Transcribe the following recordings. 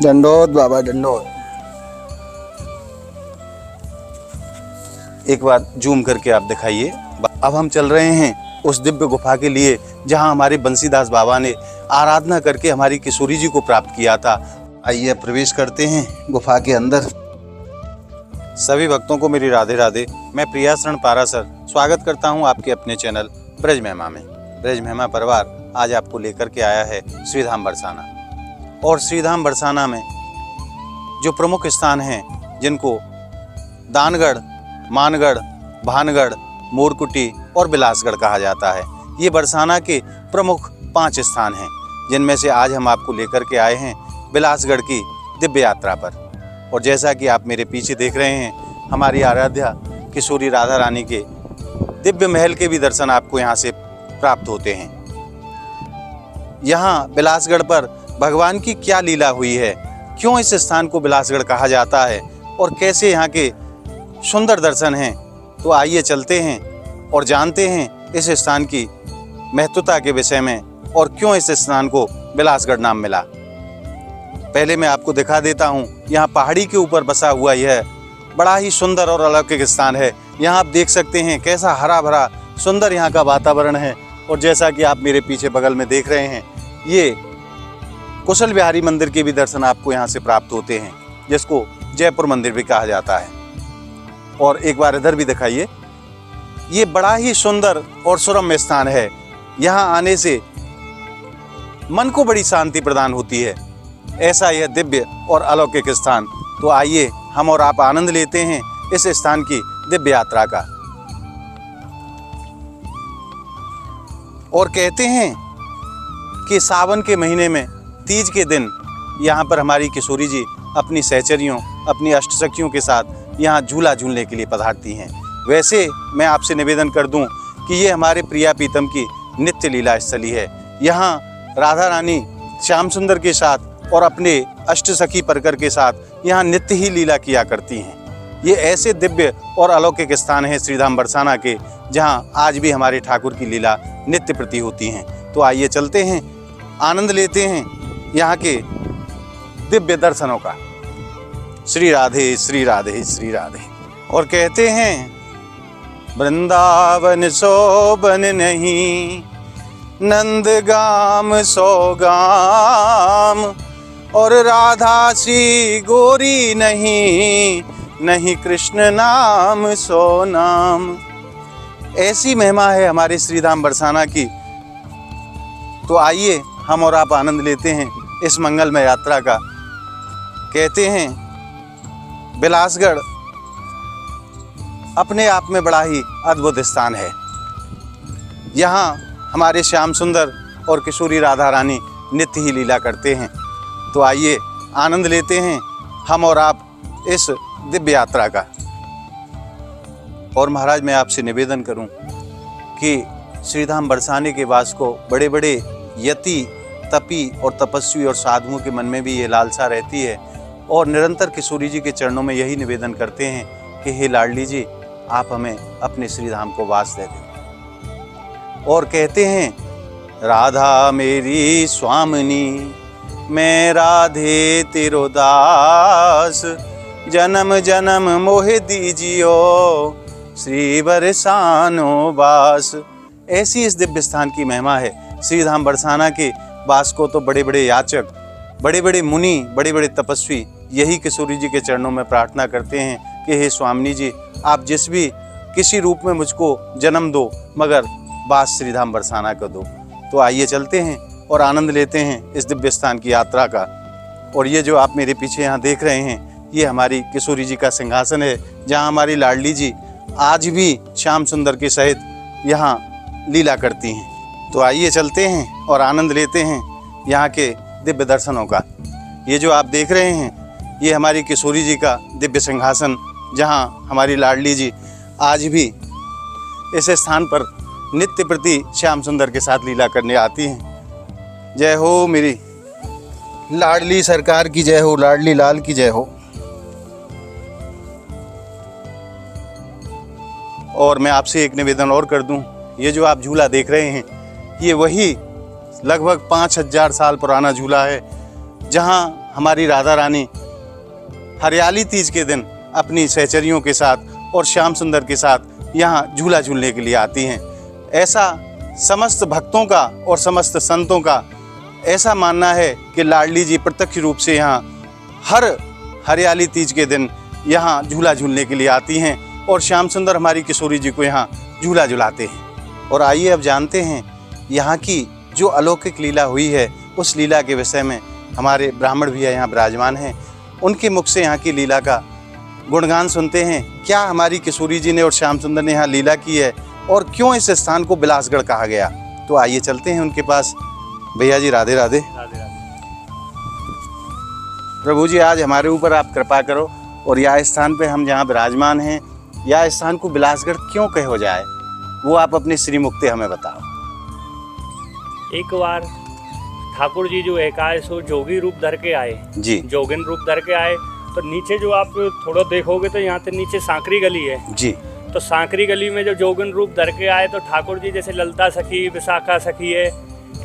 दंडोत बाबा दंडोत। एक बार जूम करके आप दिखाइए। अब हम चल रहे हैं उस दिव्य गुफा के लिए जहां हमारे बंसीदास बाबा ने आराधना करके हमारी किशोरी जी को प्राप्त किया था। आइए प्रवेश करते हैं गुफा के अंदर। सभी भक्तों को मेरी राधे राधे। मैं प्रियाशरण पारासर स्वागत करता हूं आपके अपने चैनल ब्रज महिमा में। ब्रज महिमा परिवार आज आपको लेकर के आया है श्रीधाम बरसाना। और श्रीधाम बरसाना में जो प्रमुख स्थान हैं जिनको दानगढ़, मानगढ़, भानगढ़, मोरकुटी और बिलासगढ़ कहा जाता है, ये बरसाना के प्रमुख 5 स्थान हैं, जिनमें से आज हम आपको लेकर के आए हैं बिलासगढ़ की दिव्य यात्रा पर। और जैसा कि आप मेरे पीछे देख रहे हैं, हमारी आराध्या किशोरी राधा रानी के दिव्य महल के भी दर्शन आपको यहाँ से प्राप्त होते हैं। यहाँ बिलासगढ़ पर भगवान की क्या लीला हुई है, क्यों इस स्थान को बिलासगढ़ कहा जाता है और कैसे यहाँ के सुंदर दर्शन हैं, तो आइए चलते हैं और जानते हैं इस स्थान की महत्वता के विषय में और क्यों इस स्थान को बिलासगढ़ नाम मिला। पहले मैं आपको दिखा देता हूँ, यहाँ पहाड़ी के ऊपर बसा हुआ यह बड़ा ही सुंदर और अलौकिक स्थान है। यहाँ आप देख सकते हैं कैसा हरा भरा सुंदर यहाँ का वातावरण है। और जैसा कि आप मेरे पीछे बगल में देख रहे हैं, ये कुशल विहारी मंदिर के भी दर्शन आपको यहाँ से प्राप्त होते हैं, जिसको जयपुर मंदिर भी कहा जाता है। और एक बार इधर भी दिखाइए, ये बड़ा ही सुंदर और सुरम्य स्थान है। यहाँ आने से मन को बड़ी शांति प्रदान होती है। ऐसा यह दिव्य और अलौकिक स्थान। तो आइए हम और आप आनंद लेते हैं इस स्थान की दिव्य यात्रा का। और कहते हैं कि सावन के महीने में तीज के दिन यहाँ पर हमारी किशोरी जी अपनी सहचरियों, अपनी अष्टसखियों के साथ यहाँ झूला झूलने के लिए पधारती हैं। वैसे मैं आपसे निवेदन कर दूं कि ये हमारे प्रिया प्रीतम की नित्य लीला स्थली है। यहाँ राधा रानी श्याम सुंदर के साथ और अपने अष्टसखी परकर के साथ यहाँ नित्य ही लीला किया करती हैं। ये ऐसे दिव्य और अलौकिक स्थान हैं श्रीधाम बरसाना के, जहाँ आज भी हमारे ठाकुर की लीला नित्य प्रति होती हैं। तो आइए चलते हैं, आनंद लेते हैं यहाँ के दिव्य दर्शनों का। श्री राधे श्री राधे श्री राधे। और कहते हैं, वृंदावन शोभन नहीं, नंदगाम सो गाम, और राधा सी गोरी नहीं, नहीं कृष्ण नाम सो नाम। ऐसी महिमा है हमारे श्रीधाम बरसाना की। तो आइए हम और आप आनंद लेते हैं इस मंगलमय यात्रा का। कहते हैं, बिलासगढ़ अपने आप में बड़ा ही अद्भुत स्थान है। यहाँ हमारे श्याम सुंदर और किशोरी राधा रानी नित्य ही लीला करते हैं। तो आइए आनंद लेते हैं हम और आप इस दिव्य यात्रा का। और महाराज, मैं आपसे निवेदन करूं कि श्रीधाम बरसाने के वास को बड़े बड़े यति, तपी और तपस्वी और साधुओं के मन में भी ये लालसा रहती है, और निरंतर किशोरी जी के चरणों में यही निवेदन करते हैं कि हे लाडली जी, आप हमें अपने श्रीधाम को वास दे दें। और कहते हैं, राधा मेरी स्वामिनी, मैं राधे तेरो दास, जन्म जन्म मोहे दीजियो श्री बरसानो बास। ऐसी इस दिव्य स्थान की महिमा है। श्रीधाम बरसाना के वास को तो बड़े बड़े याचक, बड़े बड़े मुनि, बड़े बड़े तपस्वी यही किशोरी जी के चरणों में प्रार्थना करते हैं कि हे स्वामिनी जी, आप जिस भी किसी रूप में मुझको जन्म दो, मगर वास श्रीधाम बरसाना को दो। तो आइए चलते हैं और आनंद लेते हैं इस दिव्य स्थान की यात्रा का। और ये जो आप मेरे पीछे यहाँ देख रहे हैं, ये हमारी किशोरी जी का सिंहासन है, जहाँ हमारी लाडली जी आज भी श्याम सुंदर के सहित यहाँ लीला करती हैं। तो आइए चलते हैं और आनंद लेते हैं यहाँ के दिव्य दर्शनों का। ये जो आप देख रहे हैं, ये हमारी किशोरी जी का दिव्य सिंहासन, जहाँ हमारी लाडली जी आज भी इस स्थान पर नित्य प्रति श्याम सुंदर के साथ लीला करने आती हैं। जय हो मेरी लाडली सरकार की जय हो, लाडली लाल की जय हो। और मैं आपसे एक निवेदन और कर दूं, ये जो आप झूला देख रहे हैं, ये वही लगभग 5000 साल पुराना झूला है, जहां हमारी राधा रानी हरियाली तीज के दिन अपनी सहचरियों के साथ और श्याम सुंदर के साथ यहाँ झूला झूलने के लिए आती हैं। ऐसा समस्त भक्तों का और समस्त संतों का ऐसा मानना है कि लाडली जी प्रत्यक्ष रूप से यहाँ हर हरियाली तीज के दिन यहाँ झूला झूलने के लिए आती हैं और श्याम सुंदर हमारी किशोरी जी को यहाँ झूला झुलाते हैं। और आइए अब जानते हैं यहाँ की जो अलौकिक लीला हुई है उस लीला के विषय में। हमारे ब्राह्मण भैया यहाँ विराजमान हैं, उनके मुख से यहाँ की लीला का गुणगान सुनते हैं। क्या हमारी किशोरी जी ने और श्याम सुंदर ने यहाँ लीला की है और क्यों इस स्थान को बिलासगढ़ कहा गया, तो आइए चलते हैं उनके पास। भैया जी राधे राधे। राधे राधे। प्रभु जी आज हमारे ऊपर आप कृपा करो और यह स्थान पे हम जहाँ विराजमान हैं, यह स्थान को बिलासगढ़ क्यों कहो जाए, वो आप अपने श्री मुक्ते हमें बताओ। एक बार ठाकुर जी जो एकाएश जोगी रूप धर के आए जी, जोगिन रूप धर के आए, तो नीचे जो आप थोड़ा देखोगे तो यहाँ से नीचे सांकरी गली है जी। तो सांकरी गली में जो जोगिन रूप धर के आए तो ठाकुर जी जैसे ललता सखी विशाखा सखी है,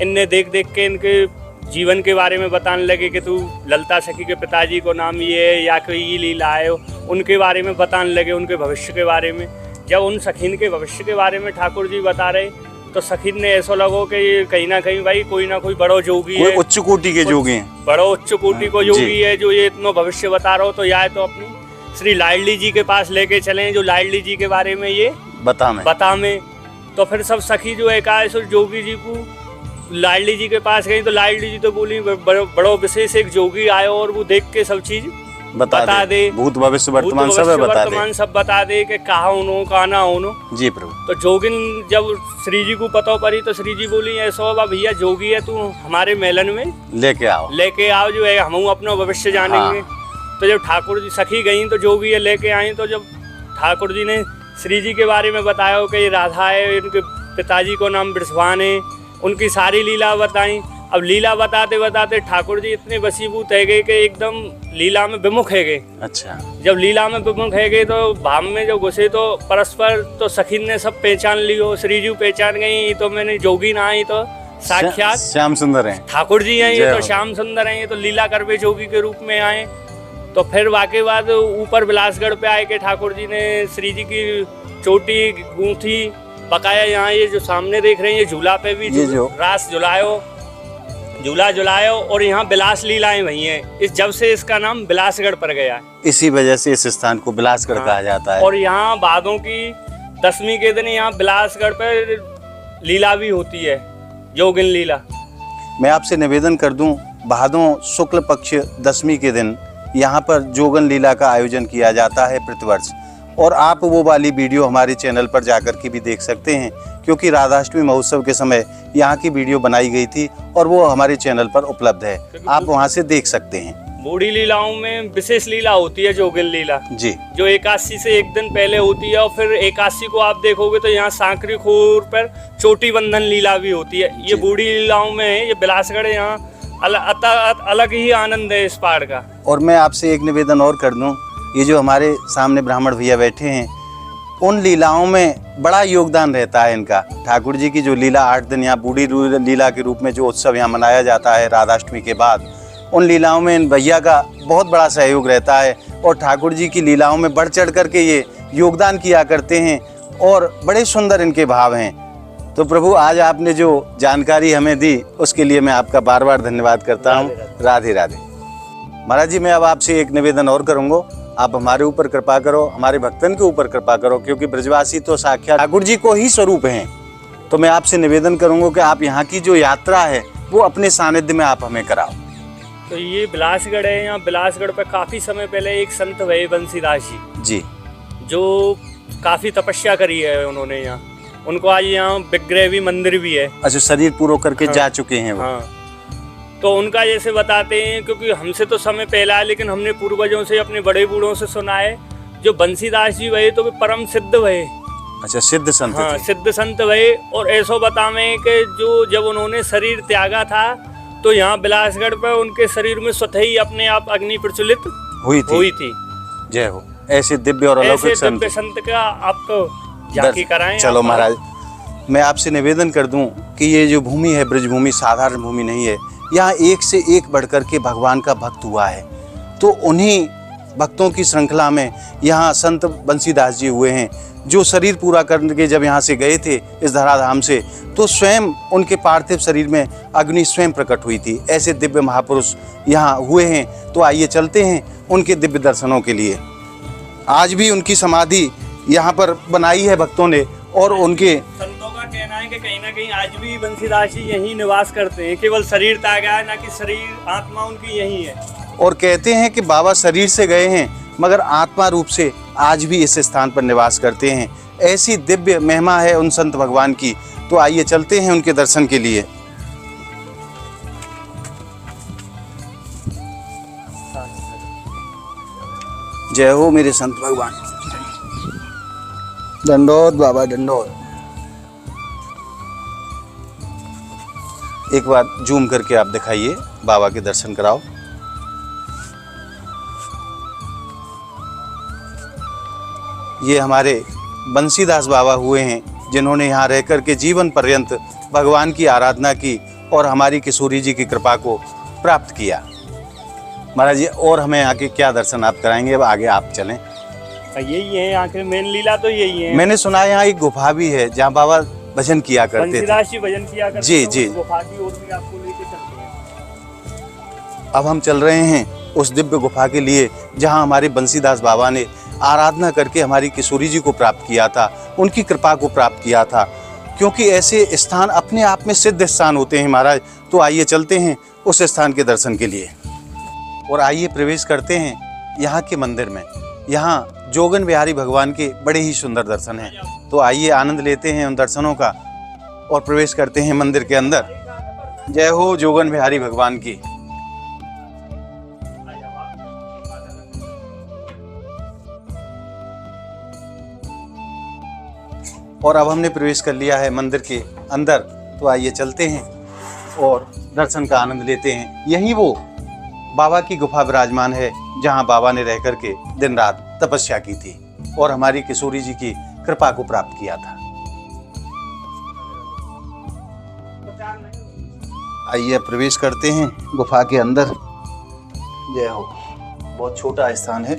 इनने देख देख के इनके जीवन के बारे में बताने लगे कि तू ललता सखी के पिताजी को नाम ये है या कोई ये लीला है, उनके बारे में बताने लगे, उनके भविष्य के बारे में। जब उन सखीन के भविष्य के बारे में ठाकुर जी बता रहे तो सखीन ने ऐसा लगो कि ये कहीं ना कहीं भाई कोई ना कोई बड़ो जोगी है, उच्च कोटि के जोगी हैं, बड़ो उच्च कोटि को जोगी है जो ये इतना भविष्य बता रहा हो, तो या तो अपनी श्री लाडली जी के पास लेके चलें जो लाडली जी के बारे में ये बता में। तो फिर सब सखी जो एकाएश जोगी जी को लाडली जी के पास गई तो लाडली जी तो बोली बड़ो विशेष एक जोगी आयो और वो देख के सब चीज बता दे, भूत भविष्य वर्तमान सब बता दे कि कहा उनो कहा ना उनो जी प्रभु। तो जोगिन जब श्री जी को पता पड़ी तो श्री जी बोली ऐसा भैया जोगी है तू हमारे मेलन में लेके आओ जो है हम अपना भविष्य जानेंगे। तो जब ठाकुर जी सखी गई तो जोगी है लेके आई, तो जब ठाकुर जी ने श्री जी के बारे में बताया कि ये राधा है, इनके पिताजी को नाम वृषभान है, उनकी सारी लीला बताई। अब लीला बताते बताते ठाकुर जी इतने वशीभूत है गए कि एकदम लीला में विमुख है गए। अच्छा, जब लीला में विमुख है गए तो भाव में जब घुसे तो परस्पर तो सखीन ने सब पहचान लियो, श्री जी पहचान गई तो मैंने जोगी ना आई तो साक्षात श्याम सुंदर हैं, ठाकुर जी हैं, ये तो श्याम सुंदर हैं, ये तो लीला करवे जोगी के रूप में आए। तो फिर वाके बाद ऊपर बिलासगढ़ पे आए के ठाकुर जी ने श्री जी की चोटी गूंथी बकाया। यहाँ ये जो सामने देख रहे हैं ये झूला पे भी जो रास झूला झुलायो और यहाँ बिलास लीलाएं वही हैं। इस जब से इसका नाम बिलासगढ़ पड़ गया है, इसी वजह से इस स्थान को बिलासगढ़ कहा जाता है। और यहाँ भादों की दसवीं के दिन यहाँ बिलासगढ़ पर लीला भी होती है, जोगिन लीला। मैं आपसे निवेदन कर दूं, भादों शुक्ल पक्ष दसवीं के दिन यहाँ पर जोगन लीला का आयोजन किया जाता है प्रतिवर्ष, और आप वो वाली वीडियो हमारे चैनल पर जाकर के भी देख सकते हैं, क्योंकि राधाष्टमी महोत्सव के समय यहाँ की वीडियो बनाई गई थी और वो हमारे चैनल पर उपलब्ध है, आप वहाँ से देख सकते हैं। बूढ़ी लीलाओं में विशेष लीला होती है जोगिन लीला जी, जो एकादशी से एक दिन पहले होती है, और फिर एकादशी को आप देखोगे तो यहाँ सांकरी खूर पर चोटी बंधन लीला भी होती है। ये बूढ़ी लीलाओं में है, ये बिलासगढ़ यहाँ अलग ही आनंद है इस पहाड़ का। और मैं आपसे एक निवेदन और कर दूं, ये जो हमारे सामने ब्राह्मण भैया बैठे हैं, उन लीलाओं में बड़ा योगदान रहता है इनका। ठाकुर जी की जो लीला 8 दिन यहाँ बूढ़ी लीला के रूप में जो उत्सव यहाँ मनाया जाता है राधाष्टमी के बाद, उन लीलाओं में इन भैया का बहुत बड़ा सहयोग रहता है और ठाकुर जी की लीलाओं में बढ़ चढ़ करके ये योगदान किया करते हैं और बड़े सुंदर इनके भाव हैं। तो प्रभु आज आपने जो जानकारी हमें दी उसके लिए मैं आपका बार बार धन्यवाद करता हूँ। राधे राधे। महाराज जी, मैं अब आपसे एक निवेदन और करूँगा, आप हमारे ऊपर कृपा करो, हमारे भक्तन के ऊपर कृपा करो, क्योंकि ब्रजवासी तो साक्षात ठाकुर जी को ही स्वरूप हैं। तो मैं आपसे निवेदन करूँगा कि आप यहाँ की जो यात्रा है वो अपने सानिध्य में आप हमें कराओ। तो ये बिलासगढ़ है, यहाँ बिलासगढ़ पे काफ़ी समय पहले एक संत भये बंसीदास जी जो काफ़ी तपस्या करी है उन्होंने यहाँ, उनको आज यहाँ विग्रह भी मंदिर भी है। अच्छा, शरीर पूरा करके जा चुके हैं वो। हाँ, तो उनका जैसे बताते हैं, क्योंकि हमसे तो समय पहला है लेकिन हमने पूर्वजों से अपने बड़े बूढ़ों से सुना है, जो बंसीदास जी भये तो वे परम सिद्ध भये। अच्छा, सिद्ध संत। हाँ, सिद्ध संत भये। और ऐसा बतावे कि जो जब उन्होंने शरीर त्यागा था तो यहाँ बिलासगढ़ पर उनके शरीर में स्वतः ही अपने आप अग्नि प्रज्वलित हुई थी। जय हो। ऐसे दिव्य और अलौकिक संत का आपको झांकी कराएं। चलो महाराज, मैं आपसे निवेदन कर दूं कि ये जो भूमि है ब्रज भूमि साधारण भूमि नहीं है, यहाँ एक से एक बढ़कर के भगवान का भक्त हुआ है। तो उन्हीं भक्तों की श्रृंखला में यहाँ संत बंसीदास जी हुए हैं, जो शरीर पूरा करके जब यहाँ से गए थे इस धराधाम से, तो स्वयं उनके पार्थिव शरीर में अग्नि स्वयं प्रकट हुई थी। ऐसे दिव्य महापुरुष यहाँ हुए हैं। तो आइए चलते हैं उनके दिव्य दर्शनों के लिए। आज भी उनकी समाधि यहाँ पर बनाई है भक्तों ने, और उनके संतों का कहना है कि कहीं ना कहीं आज भी बंसीदास जी यहीं निवास करते हैं। केवल शरीर त्याग गया है, ना कि शरीर आत्मा उनकी यहीं है। और कहते हैं कि बाबा शरीर से गए हैं मगर आत्मा रूप से आज भी इस स्थान पर निवास करते हैं। ऐसी दिव्य महिमा है उन संत भगवान की। तो आइए चलते हैं उनके दर्शन के लिए। जय हो मेरे संत भगवान। दंडोत बाबा दंडोत। एक बार जूम करके आप दिखाइए, बाबा के दर्शन कराओ। ये हमारे बंसीदास बाबा हुए हैं, जिन्होंने यहाँ रह कर के जीवन पर्यंत भगवान की आराधना की और हमारी किशोरी जी की कृपा को प्राप्त किया। महाराज जी, और हमें आगे क्या दर्शन आप कराएंगे? अब आगे आप चलें। यही है आखिर मेन लीला तो यही है। मैंने सुना है यहाँ एक गुफा भी है जहाँ बाबा भजन किया करते थे। बंसीदास जी भजन किया करते जी थे। जी। उस गुफा की ओर भी आपको लेके चलते हैं। अब हम चल रहे हैं उस दिव्य गुफा के लिए जहाँ हमारे बंसीदास बाबा ने आराधना करके हमारी किशोरी जी को प्राप्त किया था, उनकी कृपा को प्राप्त किया था। क्योंकि ऐसे स्थान अपने आप में सिद्ध स्थान होते हैं महाराज। तो आइए चलते हैं उस स्थान के दर्शन के लिए, और आइए प्रवेश करते हैं यहाँ के मंदिर में। यहाँ जोगन बिहारी भगवान के बड़े ही सुंदर दर्शन हैं। तो आइए आनंद लेते हैं उन दर्शनों का और प्रवेश करते हैं मंदिर के अंदर। जय हो जोगन बिहारी भगवान की। और अब हमने प्रवेश कर लिया है मंदिर के अंदर। तो आइए चलते हैं और दर्शन का आनंद लेते हैं। यही वो बाबा की गुफा विराजमान है जहां बाबा ने रह करके दिन रात तपस्या की थी और हमारी किशोरी जी की कृपा को प्राप्त किया था। आइए प्रवेश करते हैं गुफा के अंदर। जय हो। बहुत छोटा स्थान है,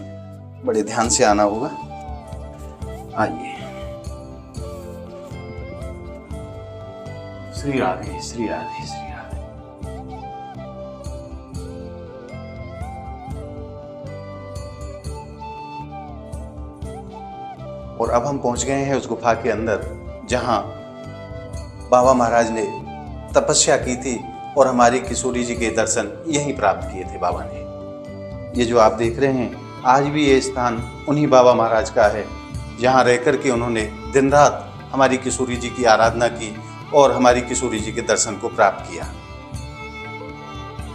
बड़े ध्यान से आना होगा। आइए। श्री राधे श्री राधे श्री राधे। और अब हम पहुंच गए हैं उस गुफा के अंदर जहां बाबा महाराज ने तपस्या की थी और हमारी किशोरी जी के दर्शन यहीं प्राप्त किए थे बाबा ने। ये जो आप देख रहे हैं, आज भी ये स्थान उन्हीं बाबा महाराज का है जहां रह कर के उन्होंने दिन रात हमारी किशोरी जी की आराधना की और हमारी किशोरी जी के दर्शन को प्राप्त किया।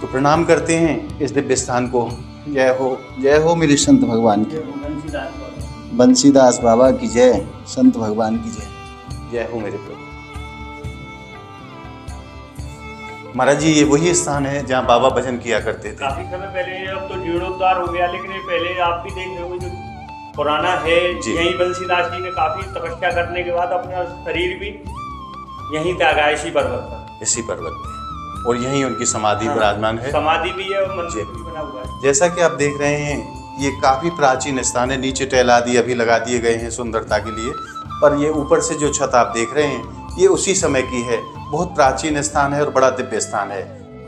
तो प्रणाम करते हैं इस दिव्य स्थान को। जय हो मेरे संत भगवान की। बंसीदास बाबा की जय, संत भगवान की जय। जय हो मेरे प्रभु। महाराज जी, ये वही स्थान है जहाँ बाबा भजन किया करते थे। काफी समय पहले, अब तो जीर्णोद्धार हो गया, लेकिन ये पहले आप भी देख रहे हो जो पुराना है। यही बंसीदास जी ने काफी तपस्या करने के बाद अपना शरीर भी यहीं त्यागा, इसी पर्वत पर। इसी पर्वत पे, और यहीं उनकी समाधि विराजमान है। समाधि भी है और मंदिर भी बना हुआ है। जैसा कि आप देख रहे हैं, ये काफी प्राचीन स्थान है। नीचे टाइल आदि अभी लगा दिए गए हैं सुंदरता के लिए, पर ये ऊपर से जो छत आप देख रहे हैं ये उसी समय की है। बहुत प्राचीन स्थान है और बड़ा दिव्य स्थान है।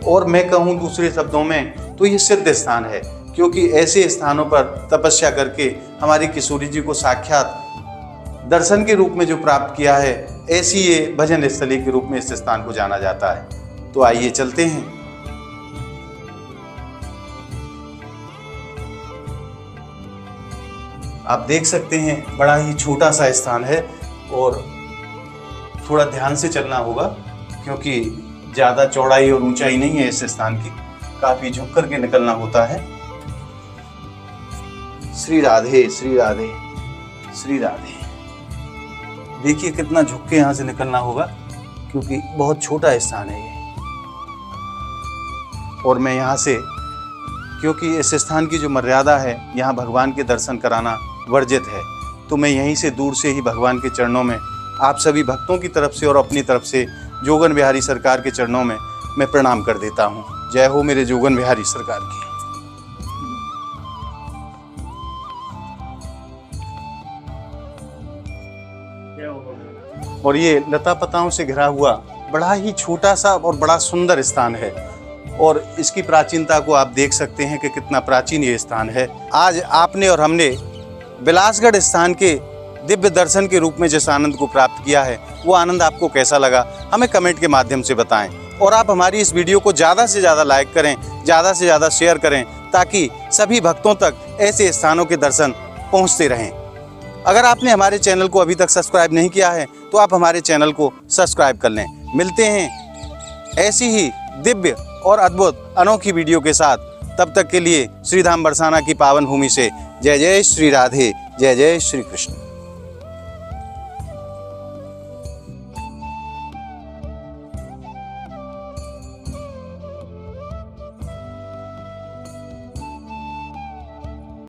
और मैं कहूँ दूसरे शब्दों में तो ये सिद्ध स्थान है, क्योंकि ऐसे स्थानों पर तपस्या करके हमारी किशोरी जी को साक्षात दर्शन के रूप में जो प्राप्त किया है, ऐसी ये भजन स्थली के रूप में इस स्थान को जाना जाता है। तो आइए चलते हैं। आप देख सकते हैं बड़ा ही छोटा सा स्थान है और थोड़ा ध्यान से चलना होगा, क्योंकि ज़्यादा चौड़ाई और ऊंचाई नहीं है इस स्थान की। काफी झुक करके निकलना होता है। श्री राधे श्री राधे श्री राधे। देखिए कितना झुक के यहाँ से निकलना होगा, क्योंकि बहुत छोटा स्थान है ये। और मैं यहाँ से, क्योंकि इस स्थान की जो मर्यादा है, यहाँ भगवान के दर्शन कराना वर्जित है, तो मैं यहीं से दूर से ही भगवान के चरणों में आप सभी भक्तों की तरफ से और अपनी तरफ से जोगन बिहारी सरकार के चरणों में मैं प्रणाम कर देता हूँ। जय हो मेरे जोगन बिहारी सरकार की। और ये लता पताओं से घिरा हुआ बड़ा ही छोटा सा और बड़ा सुंदर स्थान है, और इसकी प्राचीनता को आप देख सकते हैं कि कितना प्राचीन ये स्थान है। आज आपने और हमने बिलासगढ़ स्थान के दिव्य दर्शन के रूप में जिस आनंद को प्राप्त किया है, वो आनंद आपको कैसा लगा हमें कमेंट के माध्यम से बताएं। और आप हमारी इस वीडियो को ज़्यादा से ज़्यादा लाइक करें, ज़्यादा से ज़्यादा शेयर करें, ताकि सभी भक्तों तक ऐसे स्थानों के दर्शन पहुँचते रहें। अगर आपने हमारे चैनल को अभी तक सब्सक्राइब नहीं किया है तो आप हमारे चैनल को सब्सक्राइब कर लें। मिलते हैं ऐसी ही दिव्य और अद्भुत अनोखी वीडियो के साथ। तब तक के लिए श्रीधाम बरसाना की पावन भूमि से जय जय श्री राधे, जय जय श्री कृष्ण।